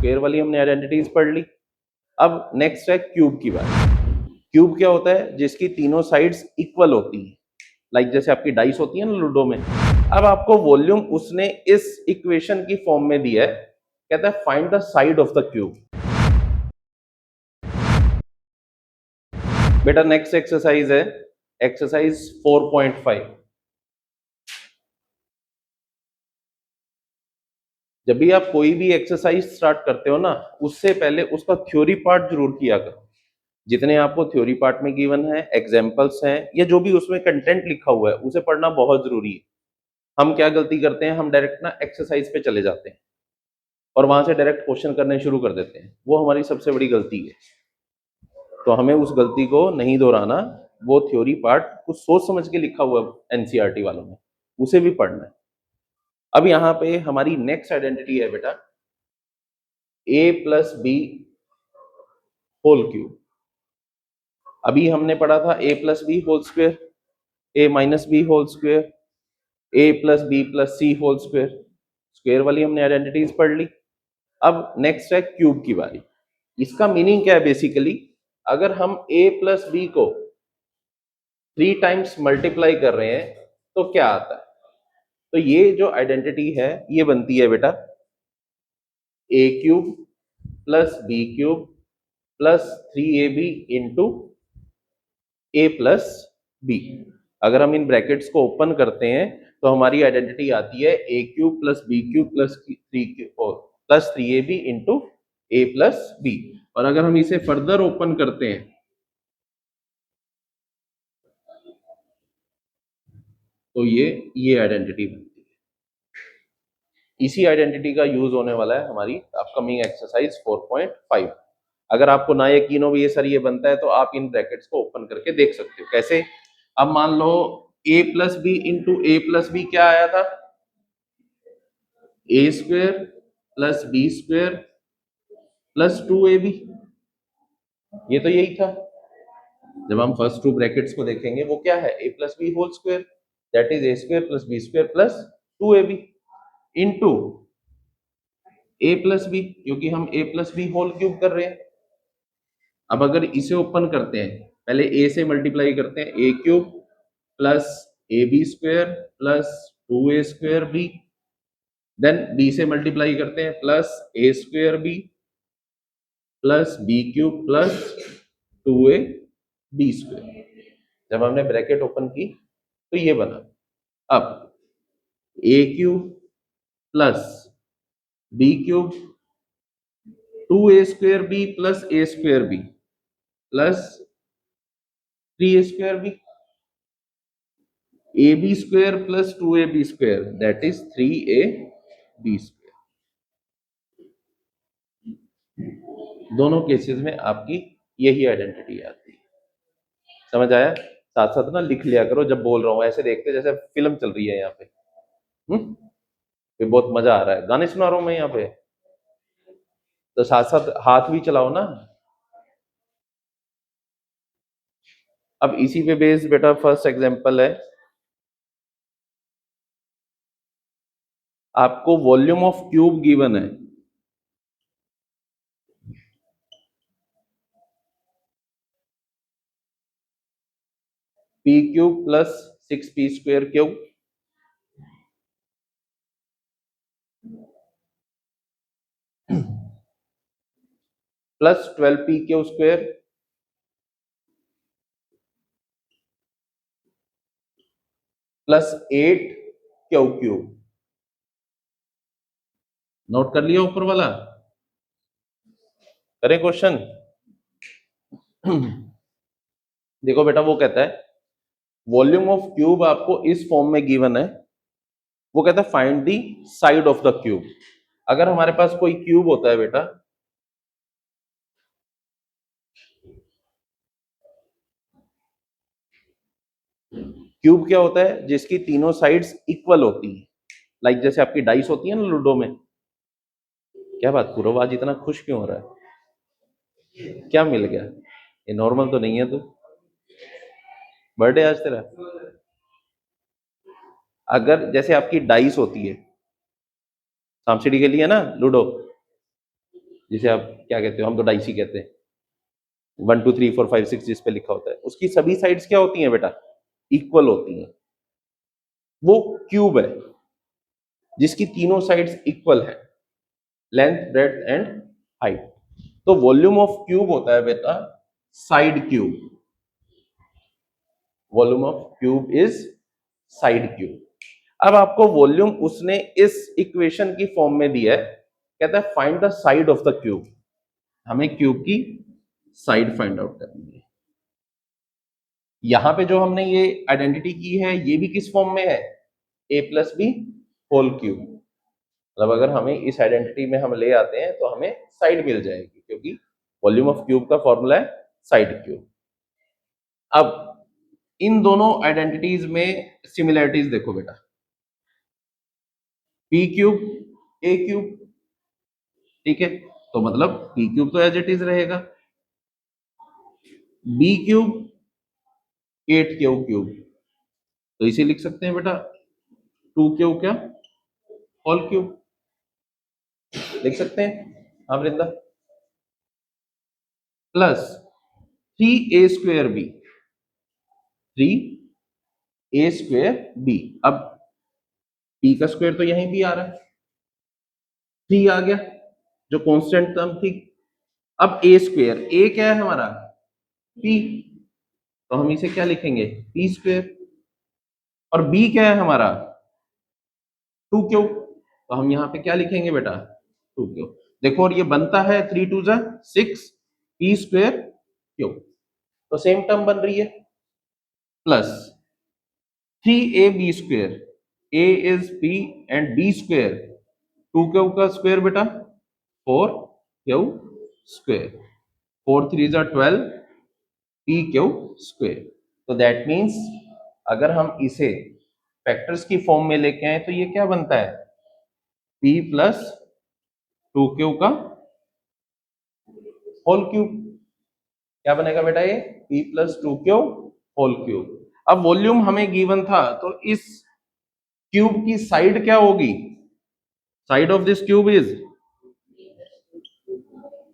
Square वाली हमने identities पढ़ ली। अब नेक्स्ट है क्यूब की बात। क्यूब क्या होता है? जिसकी तीनों साइड्स इक्वल होती हैं, लाइक जैसे आपकी डाइस होती है ना लूडो में। अब आपको वॉल्यूम उसने इस इक्वेशन की फॉर्म में दिया है, कहता है find the side of the cube. बेटा नेक्स्ट एक्सरसाइज है एक्सरसाइज 4.5। जब भी आप कोई भी एक्सरसाइज स्टार्ट करते हो ना, उससे पहले उसका थ्योरी पार्ट जरूर किया करो। जितने आपको थ्योरी पार्ट में गिवन है, एग्जाम्पल्स हैं, या जो भी उसमें कंटेंट लिखा हुआ है, उसे पढ़ना बहुत जरूरी है। हम क्या गलती करते हैं, हम डायरेक्ट ना एक्सरसाइज पे चले जाते हैं और वहां से डायरेक्ट क्वेश्चन करने शुरू कर देते हैं। वो हमारी सबसे बड़ी गलती है। तो हमें उस गलती को नहीं दोहराना। वो थ्योरी पार्ट कुछ सोच समझ के लिखा हुआ एनसीईआरटी वालों ने, उसे भी पढ़ना है। अब यहाँ पे हमारी नेक्स्ट आइडेंटिटी है बेटा a plus B whole cube. अभी हमने पढ़ा था a plus B whole square, a minus B whole square, a plus B plus C whole square. Square वाली हमने आइडेंटिटीज पढ़ ली। अब नेक्स्ट है क्यूब की बारी। इसका मीनिंग क्या है? बेसिकली अगर हम a प्लस बी को 3 टाइम्स मल्टीप्लाई कर रहे हैं तो क्या आता है? तो ये जो आइडेंटिटी है ये बनती है बेटा a cube plus B cube plus 3ab into a plus B. अगर हम इन ब्रैकेट्स को ओपन करते हैं तो हमारी आइडेंटिटी आती है a cube plus B cube plus 3ab into a plus B. और अगर हम इसे फर्दर ओपन करते हैं तो ये आइडेंटिटी बनती है। इसी आइडेंटिटी का यूज होने वाला है हमारी अपकमिंग एक्सरसाइज 4.5। अगर आपको ना यकीन हो ये सर ये बनता है, तो आप इन ब्रैकेट्स को ओपन करके देख सकते हो। कैसे? अब मान लो a plus B into A plus B क्या आया था? A square plus B square plus 2ab। ये तो यही था। जब हम फर्स्ट टू ब्रैकेट्स को देखेंगे वो क्या है? a plus B whole square, that is a square plus B square plus 2ab into a plus B, क्योंकि हम a plus B whole cube कर रहे हैं। अब अगर इसे ओपन करते हैं, पहले a से मल्टीप्लाई करते हैं, a cube plus A B square plus 2a square B, then b से मल्टीप्लाई करते हैं plus a square B plus B cube plus 2a B square. जब हमने ब्रैकेट ओपन की तो ये बना। अब a cube plus B cube 2a square B plus a square B plus 3a square B, A B square plus 2ab square, that is 3ab square. दोनों cases में आपकी यही आइडेंटिटी आती है। समझ आया? साथ साथ ना लिख लिया करो जब बोल रहा हूं, ऐसे देखते जैसे फिल्म चल रही है यहाँ पे। ये बहुत मजा आ रहा है, गाने सुना रहा हूं मैं यहाँ पे, तो साथ साथ हाथ भी चलाओ ना। अब इसी पे बेस्ड बेटा फर्स्ट एग्जांपल है, आपको वॉल्यूम ऑफ क्यूब गिवन है। P cube plus 6p square cube plus 12p Q square plus 8 cube. Note कर लिया ऊपर वाला? करें क्वेश्चन? देखो बेटा वो कहता है वॉल्यूम ऑफ क्यूब आपको इस फॉर्म में गिवन है। वो कहता है find the side of the cube. अगर हमारे पास कोई क्यूब होता है बेटा, क्यूब क्या होता है? जिसकी तीनों साइड्स इक्वल होती है, लाइक जैसे आपकी डाइस होती है ना लूडो में। क्या बात पूर्व, आज इतना खुश क्यों हो रहा है? क्या मिल गया? ये नॉर्मल तो नहीं है तू? बर्थडे आज तेरा? अगर जैसे आपकी डाइस होती है, सांप सीढ़ी के लिए ना लूडो, जिसे आप क्या कहते हो, हम तो डाइसी कहते हैं, 1 2 3 4 5 6 जिस पे लिखा होता है, उसकी सभी साइड्स क्या होती हैं बेटा, इक्वल होती हैं। वो क्यूब है जिसकी तीनों साइड्स इक्वल है, लेंथ ब्रेड्थ एंड हाइट। तो वॉल्यूम ऑफ क्यूब होता है बेटा side cube. Volume of cube is side cube. अब आपको वॉल्यूम उसने इस इक्वेशन की फॉर्म में दिया है, कहता है find the side of the cube. हमें क्यूब की साइड फाइंड आउट करनी है। यहां पे जो हमने ये आइडेंटिटी की है, ये भी किस फॉर्म में है, a plus B whole cube. मतलब अगर हमें इस आइडेंटिटी में हम ले आते हैं तो हमें साइड मिल जाएगी, क्योंकि वॉल्यूम ऑफ क्यूब का फॉर्मूला है साइड क्यूब। अब इन दोनों आइडेंटिटीज में सिमिलरिटीज देखो बेटा, पी क्यूब ए क्यूब, ठीक है, तो मतलब पी क्यूब तो एज इट इज रहेगा, बी क्यूब 8 क्यू क्यूब, तो इसे लिख सकते हैं बेटा 2 क्यू क्या होल क्यूब, लिख सकते हैं हाँ Vrinda, plus 3a² B, 3a² बी। अब पी का स्क्वायर तो यहीं भी आ रहा है, 3 आ गया जो कांस्टेंट टर्म थी। अब a², ए क्या है हमारा, पी, तो हम इसे क्या लिखेंगे, p²। और b क्या है हमारा, 2 क्यू, तो हम यहाँ पे क्या लिखेंगे बेटा, 2 क्यू। देखो और ये बनता है 3 2 जा 6 p²क्यू, तो सेम टर्म बन रही है, plus 3ab², a is p and b², 2 Q का स्क्वायर बेटा 4 क्यू², 4 3 जा 12 p²। तो दैट मीन्स अगर हम इसे फैक्टर्स की फॉर्म में लेके आए तो ये क्या बनता है, p प्लस 2 क्यू का होल क्यूब। क्या बनेगा बेटा ये, p plus 2 Q whole cube. अब वॉल्यूम हमें गिवन था, तो इस क्यूब की साइड क्या होगी, side of this cube is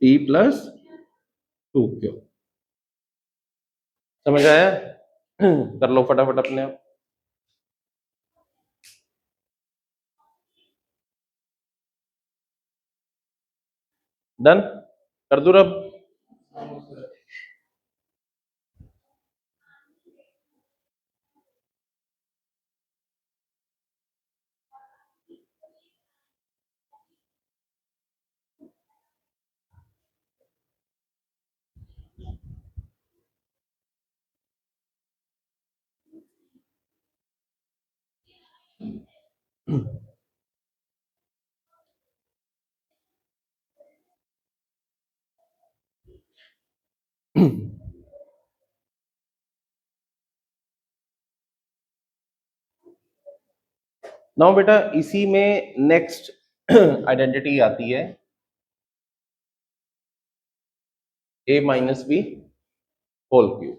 p plus 2 Q. समझ आया? कर लो फटाफट अपने आप। डन, कर दो अब। नाउ बेटा इसी में नेक्स्ट आइडेंटिटी आती है a minus B whole cube,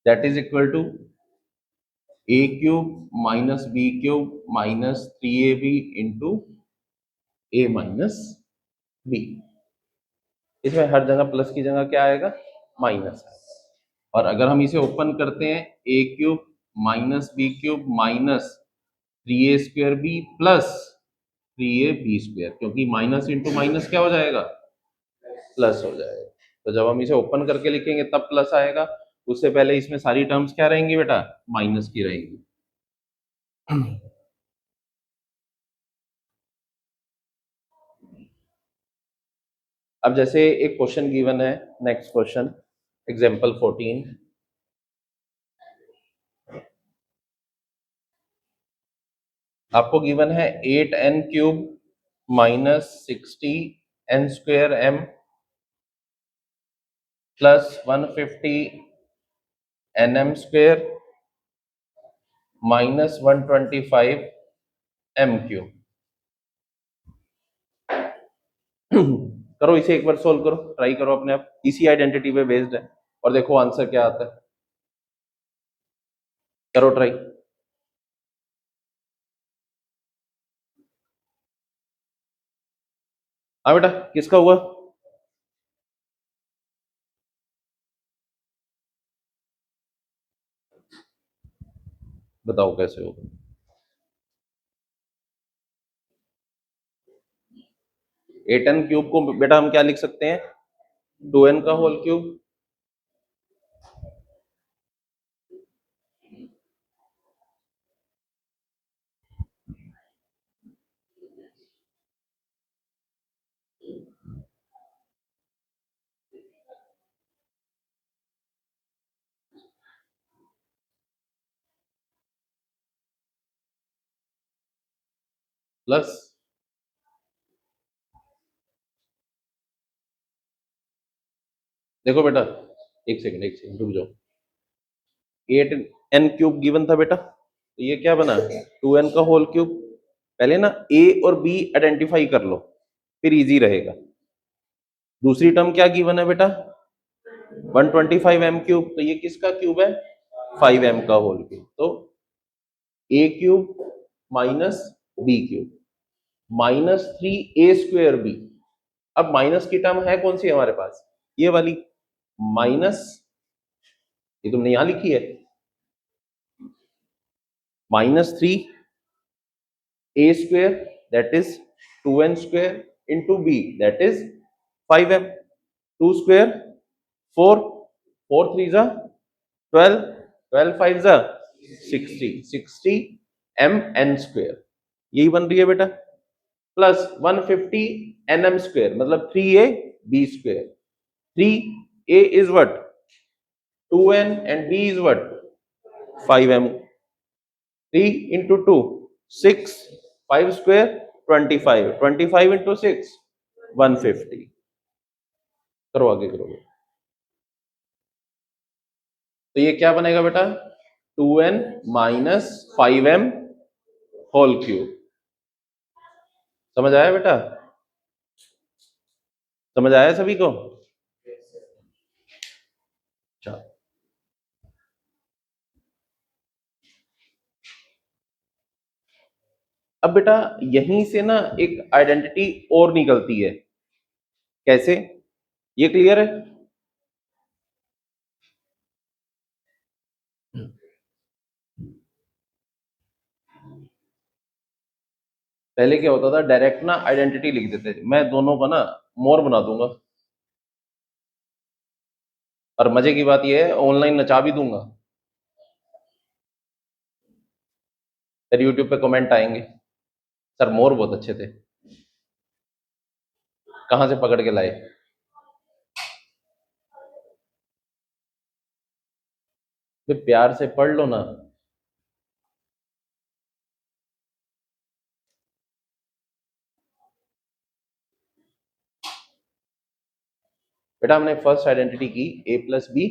that is equal to a³ minus b³ minus 3ab into a minus B. इसमें हर जगह प्लस की जगह क्या आएगा, माइनस। और अगर हम इसे ओपन करते हैं, a³ minus b³ minus 3a² plus 3ab², क्योंकि माइनस इंटू माइनस क्या हो जाएगा, प्लस हो जाएगा। तो जब हम इसे ओपन करके लिखेंगे तब प्लस आएगा, उससे पहले इसमें सारी टर्म्स क्या रहेंगी बेटा, माइनस की रहेंगी। अब जैसे एक क्वेश्चन गिवन है, नेक्स्ट क्वेश्चन एग्जांपल 14, आपको गिवन है 8n³ minus 60n² plus 150nm² minus 125m³। करो इसे एक बार सोल्व करो, ट्राई करो अपने आप, इसी आइडेंटिटी पे बेस्ड है, और देखो आंसर क्या आता है। करो ट्राई। हाँ बेटा, किसका हुआ? बताओ कैसे होगा। 8n³ को बेटा हम क्या लिख सकते हैं? 2n का होल क्यूब प्लस, देखो बेटा, एक सेकंड रुक जाओ। 8n³ गिवन था बेटा, तो ये क्या बना? 2n का होल क्यूब। पहले ना a और b आइडेंटिफाई कर लो, फिर इजी रहेगा। दूसरी टर्म क्या गिवन है बेटा? 125m³। तो ये किसका क्यूब है? 5m का होल क्यूब। तो a³ माइनस b³ -3a²b। अब माइनस की टर्म है कौन सी हमारे पास? ये वाली माइनस, ये तुमने यहां लिखी है, -3a² that is 2n² into b that is 5m। 2 square 4, 4 3 जा 12, 12 5 जा 60, 60 mn², यही बन रही है बेटा। प्लस 150 nm², मतलब 3ab²। 3a is what? 2n and b is what? 5m। 3 into 2 6, 5 square 25, 25 into 6 150। करो आगे करो। तो ये क्या बनेगा बेटा? 2n minus 5m whole cube. समझ आया बेटा? समझ आया सभी को? अच्छा, अब बेटा यहीं से ना एक आइडेंटिटी और निकलती है। कैसे? ये क्लियर है? पहले क्या होता था, डायरेक्ट ना आइडेंटिटी लिख देते थे। मैं दोनों का ना मोर बना दूंगा, और मजे की बात यह है ऑनलाइन नचा भी दूंगा। फिर यूट्यूब पे कमेंट आएंगे, सर मोर बहुत अच्छे थे, कहां से पकड़ के लाए? फिर प्यार से पढ़ लो ना। बेटा हमने फर्स्ट आइडेंटिटी की a plus B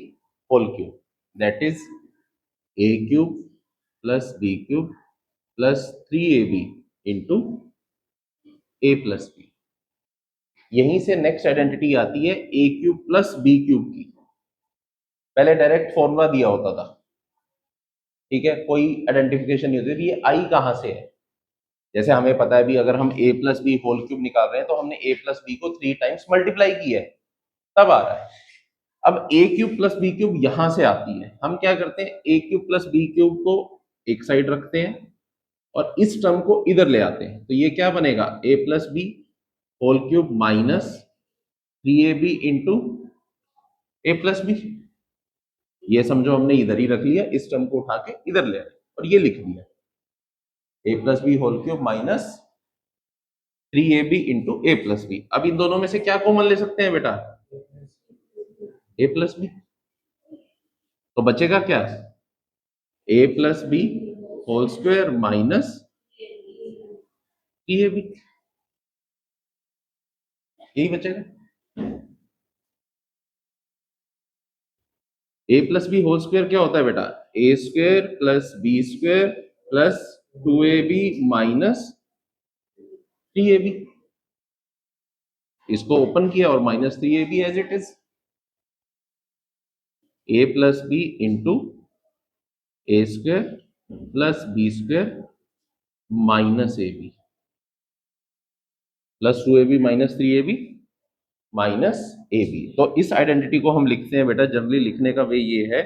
whole cube, that is a³ plus b³ plus 3ab into a plus B. यहीं से नेक्स्ट आइडेंटिटी आती है a³ प्लस b³ की। पहले डायरेक्ट फॉर्मूला दिया होता था, ठीक है, कोई आइडेंटिफिकेशन नहीं होती थी ये आई कहां से है। जैसे हमें पता है भी, अगर हम a plus B whole cube निकाल रहे हैं तो हमने a प्लस बी को 3 टाइम्स मल्टीप्लाई किया है, तब आ रहा है। अब a³ प्लस b³ यहां से आती है। हम क्या करते हैं, a³ प्लस b³ को एक साइड रखते हैं और इस टर्म को इधर ले आते हैं। तो ये क्या बनेगा? a plus B whole cube minus 3ab into A plus B. ये समझो हमने इधर ही रख लिया, इस टर्म को उठा के इधर ले आए और ये लिख दिया a plus B whole cube minus 3ab into A plus B. अब इन दोनों में से क्या कॉमन ले सकते हैं बेटा? a plus B. तो बचेगा क्या? a plus B whole square minus 3ab, यही बचेगा। a plus B whole square क्या होता है बेटा? a² plus b² plus 2ab minus 3ab। इसको ओपन किया और minus 3ab as it is. a plus B into a² plus b² minus ab। Plus 2ab minus 3ab minus ab। तो इस identity को हम लिखते हैं बेटा, जनरली लिखने का वे ये है,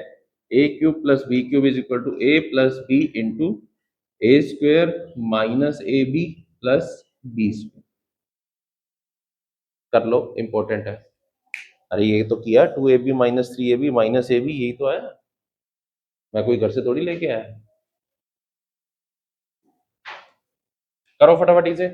a cube plus b cube is equal to a plus b into A square minus A B plus B square. कर लो, इंपॉर्टेंट है। अरे ये तो किया, 2ab minus 3ab minus A B, यही तो है। मैं कोई घर से थोड़ी लेके आया। करो फटाफट इसे।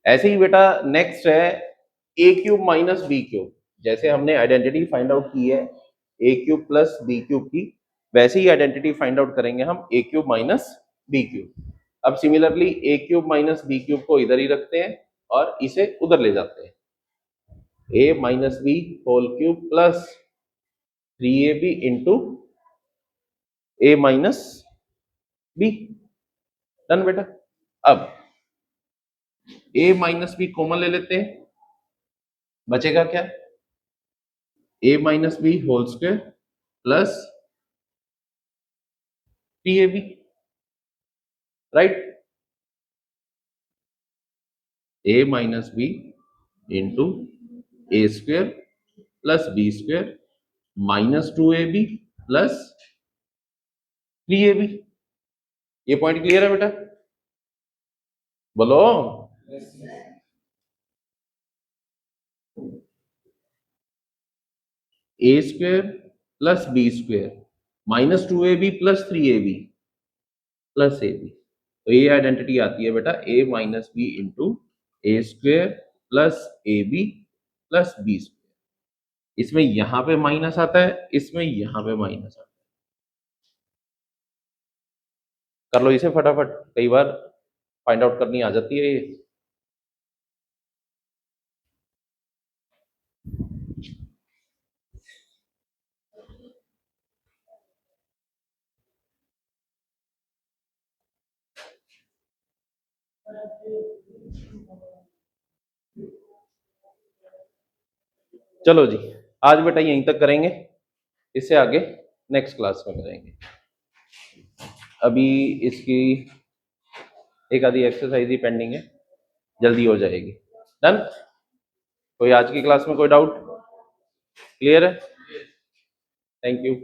ऐसे ही बेटा नेक्स्ट है ए क्यूब माइनस बी क्यूब। जैसे हमने आइडेंटिटी फाइंड आउट की है ए क्यूब प्लस बी क्यूब की, वैसे ही आइडेंटिटी फाइंड आउट करेंगे हम ए क्यूब माइनस बी क्यूब। अब सिमिलरली ए क्यूब माइनस बी क्यूब को इधर ही रखते हैं और इसे उधर ले जाते हैं, A minus B whole cube plus 3ab into A minus B. Done बेटा। अब ए माइनस बी कॉमन ले लेते हैं, बचेगा क्या, A minus B whole square plus 3ab, right. A minus B into A square plus B square minus 2ab plus 3ab। ये point clear है बेटा, बोलो। A square plus B square minus 2ab plus 3ab plus A B. तो ये identity आती है बेटा A minus B into A square plus A B plus B square. इसमें यहां पे माइनस आता है, इसमें यहां पे माइनस आता है। कर लो इसे फटाफट, कई बार फाइंड आउट करनी आ जाती है ये। चलो जी, आज बेटा यहीं तक करेंगे, इससे आगे नेक्स्ट क्लास में करेंगे। अभी इसकी एक आधी एक्सरसाइज ही पेंडिंग है, जल्दी हो जाएगी। डन। कोई आज की क्लास में कोई डाउट? क्लियर है? Thank you.